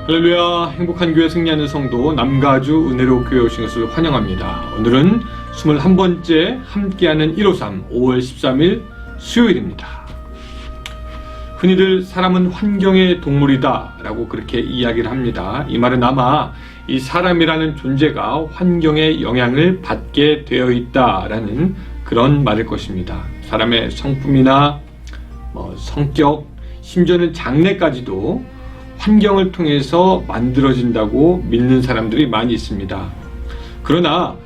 할렐루야, 행복한 교회 승리하는 성도 남가주 은혜로 교회 오신 것을 환영합니다. 오늘은 21번째 함께하는 153 5월 13일 수요일입니다. 흔히들 사람은 환경의 동물이다 라고 그렇게 이야기를 합니다. 이 말은 아마 이 사람이라는 존재가 환경의 영향을 받게 되어 있다라는 그런 말일 것입니다. 사람의 성품이나 성격, 심지어는 장래까지도 환경을 통해서 만들어진다고 믿는 사람들이 많이 있습니다. 그러나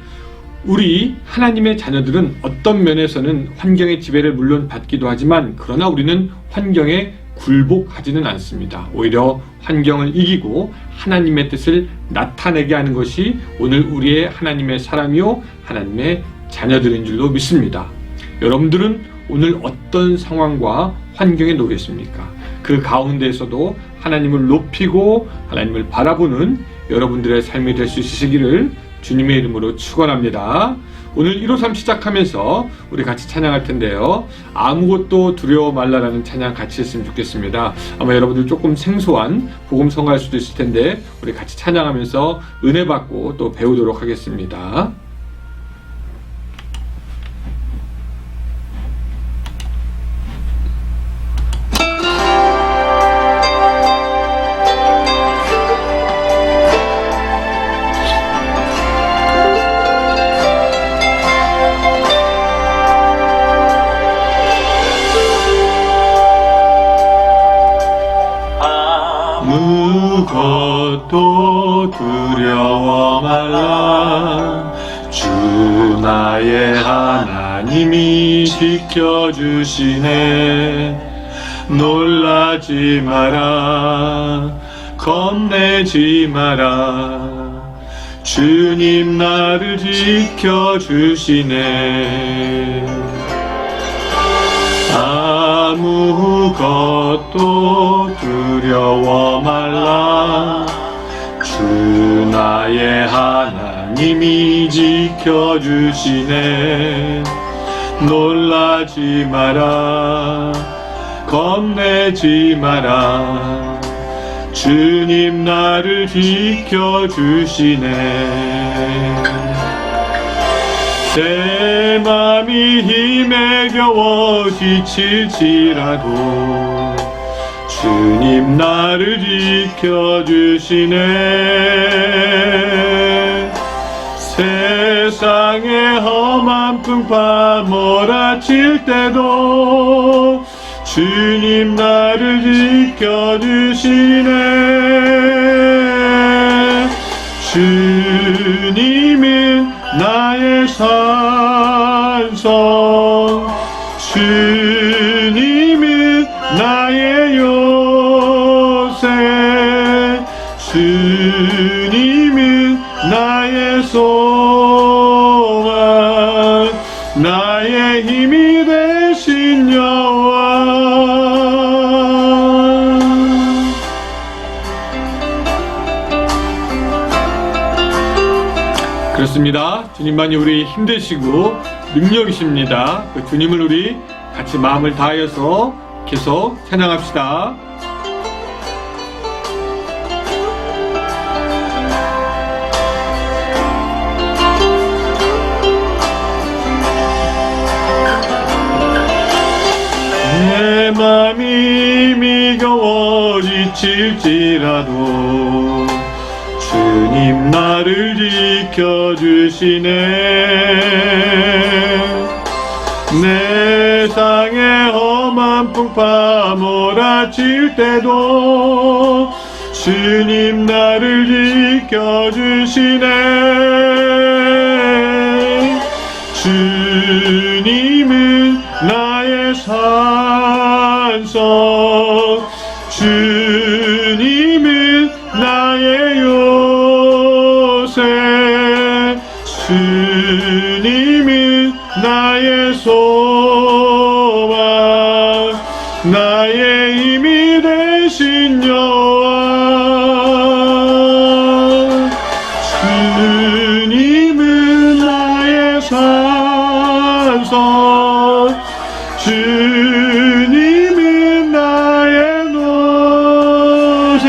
우리 하나님의 자녀들은 어떤 면에서는 환경의 지배를 물론 받기도 하지만 그러나 우리는 환경에 굴복하지는 않습니다. 오히려 환경을 이기고 하나님의 뜻을 나타내게 하는 것이 오늘 우리의 하나님의 사람이요 하나님의 자녀들인 줄로 믿습니다. 여러분들은 오늘 어떤 상황과 환경에 놓였습니까? 그 가운데에서도 하나님을 높이고 하나님을 바라보는 여러분들의 삶이 될 수 있으시기를 주님의 이름으로 축원합니다. 오늘 153 시작하면서 우리 같이 찬양할 텐데요. 아무것도 두려워 말라라는 찬양 같이 했으면 좋겠습니다. 아마 여러분들 조금 생소한 복음성가일 수도 있을 텐데 우리 같이 찬양하면서 은혜 받고 또 배우도록 하겠습니다. 아무것도 두려워 말라. 주 나의 하나님이 지켜주시네. 놀라지 마라, 겁내지 마라. 주님 나를 지켜주시네. 아무것도 두려워 말라. 주 나의 하나님이 지켜주시네. 놀라지 마라, 겁내지 마라. 주님 나를 지켜주시네. 내 맘이 힘에 겨워 지칠지라도 주님 나를 지켜주시네. 세상의 험한 풍파 몰아칠 때도 주님 나를 지켜주시네. 주님은 나의 산성, 주님은 나의 요새, 주님은 나의 소망, 나의 힘이 되신 여호와. 그렇습니다. 주님만이 우리 힘되시고 능력이십니다. 그 주님을 우리 같이 마음을 다하여서 계속 찬양합시다. 내 맘이 미겨워 지칠지라도 주님 나를 지켜주시네. 세상의 험한 풍파 몰아칠 때도 주님 나를 지켜주시네. 주님은 나의 산성, 주님은 나의 요새, 주님은 나의 소망, 나의 힘이 되신 여호와. 주님은 나의 산성, 주님은 나의 노새,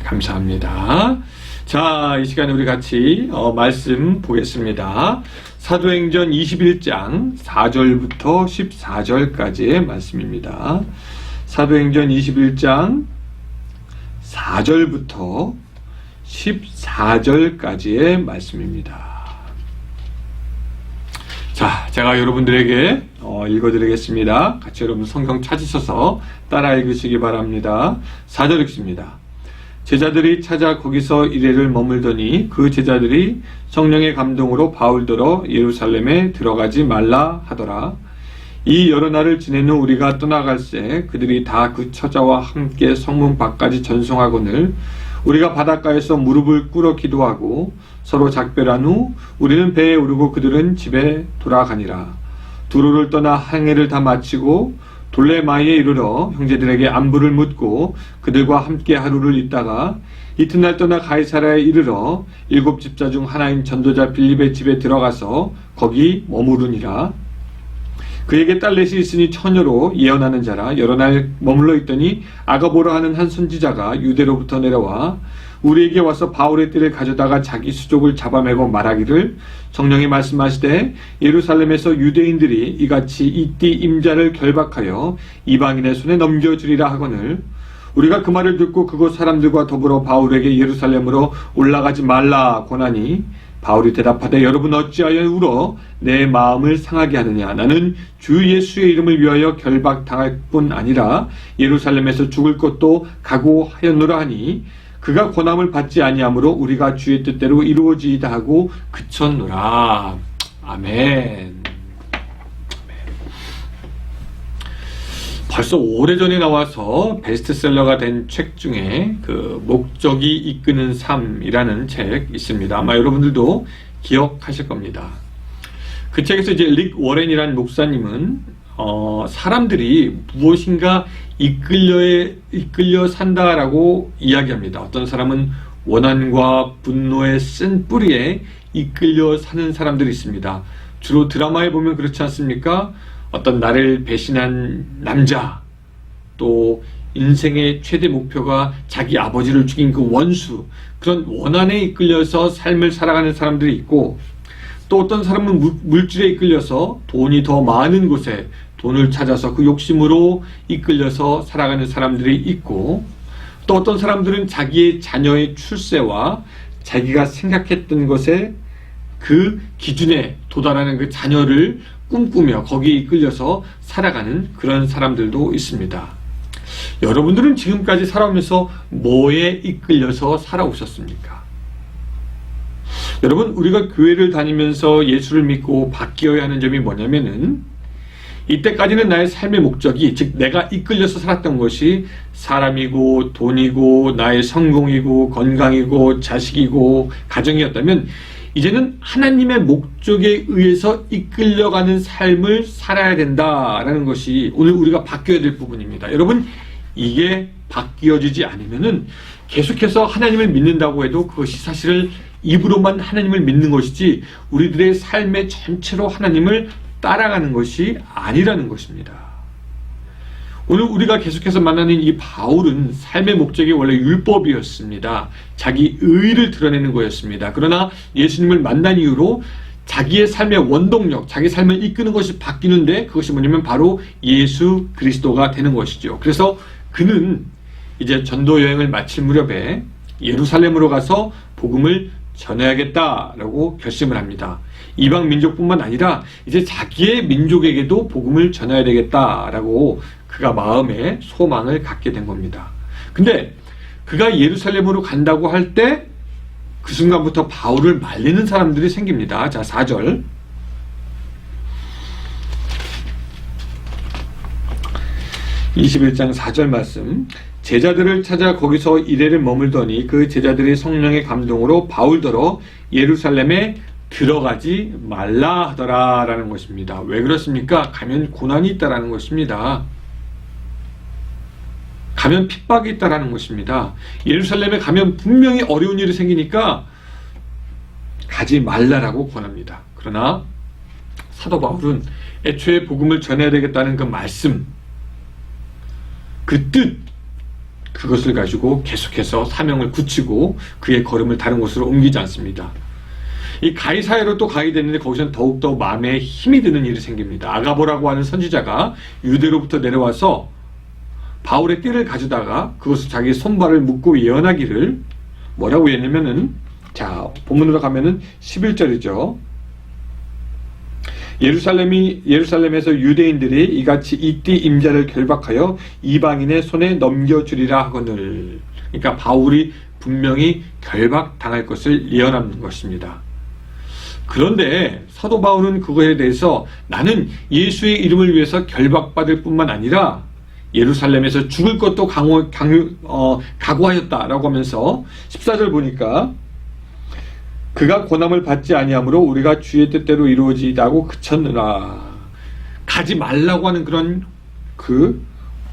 감사합니다. 자, 이 시간에 우리 같이 말씀 보겠습니다. 사도행전 21장 4절부터 14절까지의 말씀입니다. 사도행전 21장 4절부터 14절까지의 말씀입니다. 자, 제가 여러분들에게 읽어드리겠습니다. 같이 여러분 성경 찾으셔서 따라 읽으시기 바랍니다. 4절 읽습니다. 제자들이 찾아 거기서 이레를 머물더니 그 제자들이 성령의 감동으로 바울더러 예루살렘에 들어가지 말라 하더라. 이 여러 날을 지낸 후 우리가 떠나갈새 그들이 다 그 처자와 함께 성문 밖까지 전송하거늘 우리가 바닷가에서 무릎을 꿇어 기도하고 서로 작별한 후 우리는 배에 오르고 그들은 집에 돌아가니라. 두로를 떠나 항해를 다 마치고 돌레마이에 이르러 형제들에게 안부를 묻고 그들과 함께 하루를 있다가 이튿날 떠나 가이사라에 이르러 7 집사 중 하나인 전도자 빌립의 집에 들어가서 거기 머무르니라. 그에게 딸넷이 있으니 처녀로 예언하는 자라. 여러 날 머물러 있더니 아가보라 하는 한 선지자가 유대로부터 내려와 우리에게 와서 바울의 띠를 가져다가 자기 수족을 잡아매고 말하기를 성령이 말씀하시되 예루살렘에서 유대인들이 이같이 이 띠 임자를 결박하여 이방인의 손에 넘겨주리라 하거늘 우리가 그 말을 듣고 그곳 사람들과 더불어 바울에게 예루살렘으로 올라가지 말라 권하니 바울이 대답하되 여러분 어찌하여 울어 내 마음을 상하게 하느냐. 나는 주 예수의 이름을 위하여 결박당할 뿐 아니라 예루살렘에서 죽을 것도 각오하였노라 하니 그가 권함을 받지 아니하므로 우리가 주의 뜻대로 이루어지이다 하고 그쳤노라. 아멘. 벌써 오래전에 나와서 베스트셀러가 된 책 중에 그 목적이 이끄는 삶이라는 책 있습니다. 아마 여러분들도 기억하실 겁니다. 그 책에서 이제 릭 워렌이라는 목사님은 사람들이 무엇인가 이끌려 산다라고 이야기합니다. 어떤 사람은 원한과 분노의 쓴 뿌리에 이끌려 사는 사람들이 있습니다. 주로 드라마에 보면 그렇지 않습니까? 어떤 나를 배신한 남자, 또 인생의 최대 목표가 자기 아버지를 죽인 그 원수, 그런 원한에 이끌려서 삶을 살아가는 사람들이 있고, 또 어떤 사람은 물질에 이끌려서 돈이 더 많은 곳에 돈을 찾아서 그 욕심으로 이끌려서 살아가는 사람들이 있고, 또 어떤 사람들은 자기의 자녀의 출세와 자기가 생각했던 것에 그 기준에 도달하는 그 자녀를 꿈꾸며 거기에 이끌려서 살아가는 그런 사람들도 있습니다. 여러분들은 지금까지 살아오면서 뭐에 이끌려서 살아오셨습니까? 여러분, 우리가 교회를 다니면서 예수를 믿고 바뀌어야 하는 점이 뭐냐면은 이때까지는 나의 삶의 목적이, 즉 내가 이끌려서 살았던 것이 사람이고 돈이고 나의 성공이고 건강이고 자식이고 가정이었다면 이제는 하나님의 목적에 의해서 이끌려가는 삶을 살아야 된다라는 것이 오늘 우리가 바뀌어야 될 부분입니다. 여러분, 이게 바뀌어지지 않으면은 계속해서 하나님을 믿는다고 해도 그것이 사실은 입으로만 하나님을 믿는 것이지 우리들의 삶의 전체로 하나님을 따라가는 것이 아니라는 것입니다. 오늘 우리가 계속해서 만나는 이 바울은 삶의 목적이 원래 율법이었습니다. 자기 의의를 드러내는 거였습니다. 그러나 예수님을 만난 이후로 자기의 삶의 원동력, 자기 삶을 이끄는 것이 바뀌는데 그것이 뭐냐면 바로 예수 그리스도가 되는 것이죠. 그래서 그는 이제 전도 여행을 마칠 무렵에 예루살렘으로 가서 복음을 전해야겠다라고 결심을 합니다. 이방 민족뿐만 아니라 이제 자기의 민족에게도 복음을 전해야 되겠다라고 그가 마음에 소망을 갖게 된 겁니다. 근데 그가 예루살렘으로 간다고 할 때 그 순간부터 바울을 말리는 사람들이 생깁니다. 자, 4절. (21장 4절) 말씀. 제자들을 찾아 거기서 이레를 머물더니 그 제자들이 성령의 감동으로 바울더러 예루살렘에 들어가지 말라 하더라 라는 것입니다. 왜 그렇습니까? 가면 고난이 있다라는 것입니다. 가면 핍박이 있다라는 것입니다. 예루살렘에 가면 분명히 어려운 일이 생기니까 가지 말라라고 권합니다. 그러나 사도 바울은 애초에 복음을 전해야 되겠다는 그 말씀, 그 뜻, 그것을 가지고 계속해서 사명을 굳히고 그의 걸음을 다른 곳으로 옮기지 않습니다. 이 가이사야로 또 가게 되는데 거기서는 더욱더 마음에 힘이 드는 일이 생깁니다. 아가보라고 하는 선지자가 유대로부터 내려와서 바울의 띠를 가져다가 그것을 자기 손발을 묶고 예언하기를 뭐라고 했냐면은, 자, 본문으로 가면은 11절이죠. 예루살렘에서 유대인들이 이같이 이 띠 임자를 결박하여 이방인의 손에 넘겨주리라 하거늘. 그러니까 바울이 분명히 결박당할 것을 예언하는 것입니다. 그런데 사도 바울은 그거에 대해서 나는 예수의 이름을 위해서 결박받을 뿐만 아니라 예루살렘에서 죽을 것도 각오하였다라고 하면서 14절 보니까 그가 고난을 받지 아니하므로 우리가 주의 뜻대로 이루어지다고 그쳤느라. 가지 말라고 하는 그런 그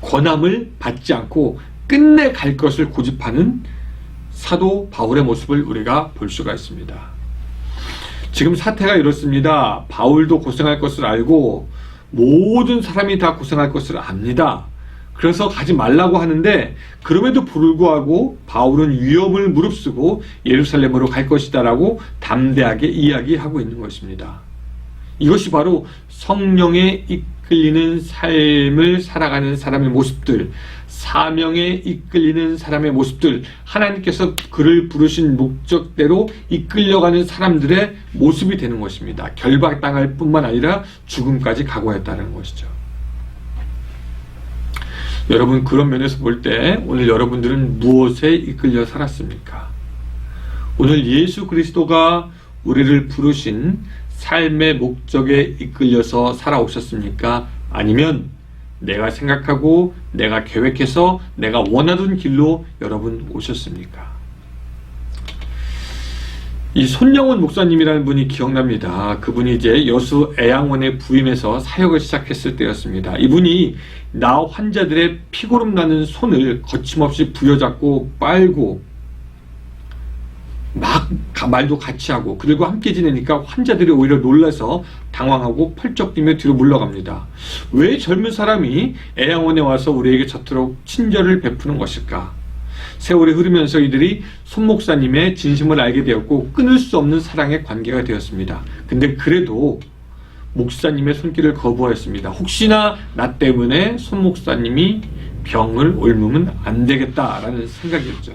권함을 받지 않고 끝내 갈 것을 고집하는 사도 바울의 모습을 우리가 볼 수가 있습니다. 지금 사태가 이렇습니다. 바울도 고생할 것을 알고 모든 사람이 다 고생할 것을 압니다. 그래서 가지 말라고 하는데 그럼에도 불구하고 바울은 위험을 무릅쓰고 예루살렘으로 갈 것이다 라고 담대하게 이야기하고 있는 것입니다. 이것이 바로 성령에 이끌리는 삶을 살아가는 사람의 모습들, 사명에 이끌리는 사람의 모습들, 하나님께서 그를 부르신 목적대로 이끌려가는 사람들의 모습이 되는 것입니다. 결박당할 뿐만 아니라 죽음까지 각오했다는 것이죠. 여러분, 그런 면에서 볼 때 오늘 여러분들은 무엇에 이끌려 살았습니까? 오늘 예수 그리스도가 우리를 부르신 삶의 목적에 이끌려서 살아오셨습니까? 아니면 내가 생각하고 내가 계획해서 내가 원하던 길로 여러분 오셨습니까? 이 손영원 목사님이라는 분이 기억납니다. 그분이 이제 여수 애양원에 부임해서 사역을 시작했을 때였습니다. 이분이 나 환자들의 피고름 나는 손을 거침없이 부여잡고 빨고 막 말도 같이 하고 그들과 함께 지내니까 환자들이 오히려 놀라서 당황하고 펄쩍 뛰며 뒤로 물러갑니다. 왜 젊은 사람이 애양원에 와서 우리에게 저토록 친절을 베푸는 것일까? 세월이 흐르면서 이들이 손 목사님의 진심을 알게 되었고 끊을 수 없는 사랑의 관계가 되었습니다. 근데 그래도 목사님의 손길을 거부하였습니다. 혹시나 나 때문에 손 목사님이 병을 옮으면 안 되겠다라는 생각이었죠.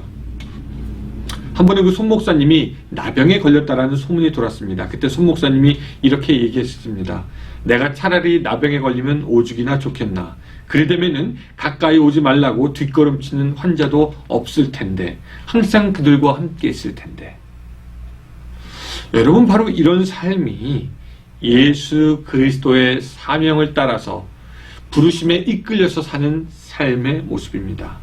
한 번에 그 손 목사님이 나병에 걸렸다라는 소문이 돌았습니다. 그때 손 목사님이 이렇게 얘기했습니다. 내가 차라리 나병에 걸리면 오죽이나 좋겠나. 그러려면은 가까이 오지 말라고 뒷걸음치는 환자도 없을 텐데, 항상 그들과 함께 있을 텐데. 여러분, 바로 이런 삶이 예수 그리스도의 사명을 따라서 부르심에 이끌려서 사는 삶의 모습입니다.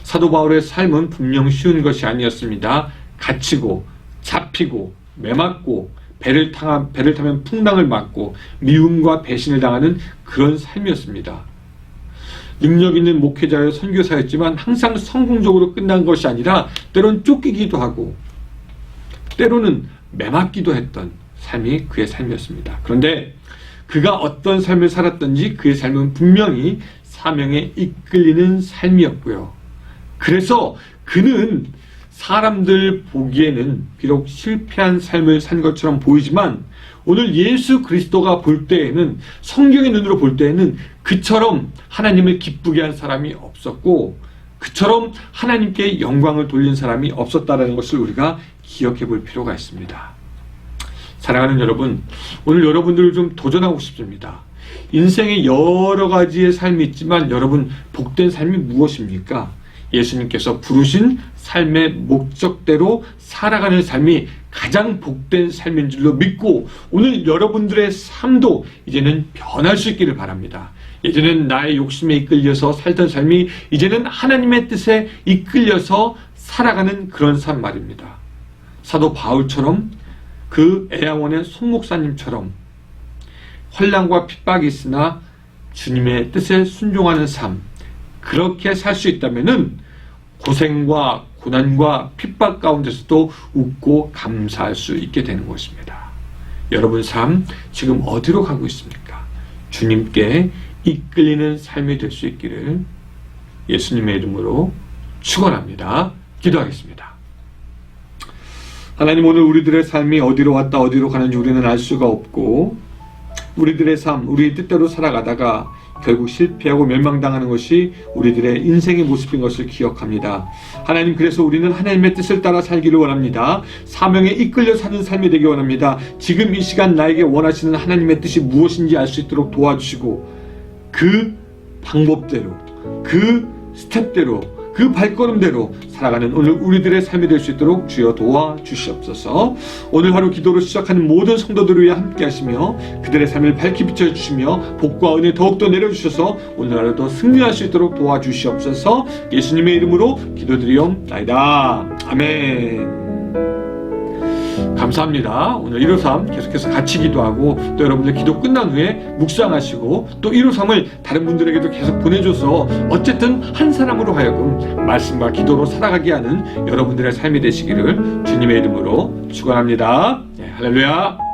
사도 바울의 삶은 분명 쉬운 것이 아니었습니다. 갇히고 잡히고 매맞고 배를 타면 풍랑을 맞고 미움과 배신을 당하는 그런 삶이었습니다. 능력 있는 목회자여 선교사였지만 항상 성공적으로 끝난 것이 아니라 때론 쫓기기도 하고 때로는 매맞기도 했던 삶이 그의 삶이었습니다. 그런데 그가 어떤 삶을 살았던지 그의 삶은 분명히 사명에 이끌리는 삶이었고요. 그래서 그는 사람들 보기에는 비록 실패한 삶을 산 것처럼 보이지만 오늘 예수 그리스도가 볼 때에는, 성경의 눈으로 볼 때에는 그처럼 하나님을 기쁘게 한 사람이 없었고 그처럼 하나님께 영광을 돌린 사람이 없었다는 것을 우리가 기억해 볼 필요가 있습니다. 사랑하는 여러분, 오늘 여러분들을 좀 도전하고 싶습니다. 인생에 여러 가지의 삶이 있지만 여러분, 복된 삶이 무엇입니까? 예수님께서 부르신 삶의 목적대로 살아가는 삶이 가장 복된 삶인 줄로 믿고 오늘 여러분들의 삶도 이제는 변할 수 있기를 바랍니다. 예전엔 나의 욕심에 이끌려서 살던 삶이 이제는 하나님의 뜻에 이끌려서 살아가는 그런 삶 말입니다. 사도 바울처럼 그 애양원의 손 목사님처럼 환난과 핍박이 있으나 주님의 뜻에 순종하는 삶, 그렇게 살 수 있다면은 고생과 고난과 핍박 가운데서도 웃고 감사할 수 있게 되는 것입니다. 여러분 삶 지금 어디로 가고 있습니까? 주님께 이끌리는 삶이 될 수 있기를 예수님의 이름으로 축원합니다. 기도하겠습니다. 하나님, 오늘 우리들의 삶이 어디로 왔다 어디로 가는지 우리는 알 수가 없고, 우리들의 삶, 우리의 뜻대로 살아가다가 결국 실패하고 멸망당하는 것이 우리들의 인생의 모습인 것을 기억합니다. 하나님, 그래서 우리는 하나님의 뜻을 따라 살기를 원합니다. 사명에 이끌려 사는 삶이 되기 원합니다. 지금 이 시간 나에게 원하시는 하나님의 뜻이 무엇인지 알 수 있도록 도와주시고, 그 방법대로, 그 스텝대로, 그 발걸음대로 살아가는 오늘 우리들의 삶이 될 수 있도록 주여 도와주시옵소서. 오늘 하루 기도로 시작하는 모든 성도들을 위해 함께 하시며 그들의 삶을 밝히 비춰주시며 복과 은혜 더욱더 내려주셔서 오늘 하루도 승리할 수 있도록 도와주시옵소서. 예수님의 이름으로 기도드리옵나이다. 아멘. 감사합니다. 오늘 153 계속해서 같이 기도하고 또 여러분들 기도 끝난 후에 묵상하시고 또 153을 다른 분들에게도 계속 보내줘서 어쨌든 한 사람으로 하여금 말씀과 기도로 살아가게 하는 여러분들의 삶이 되시기를 주님의 이름으로 축원합니다. 네, 할렐루야.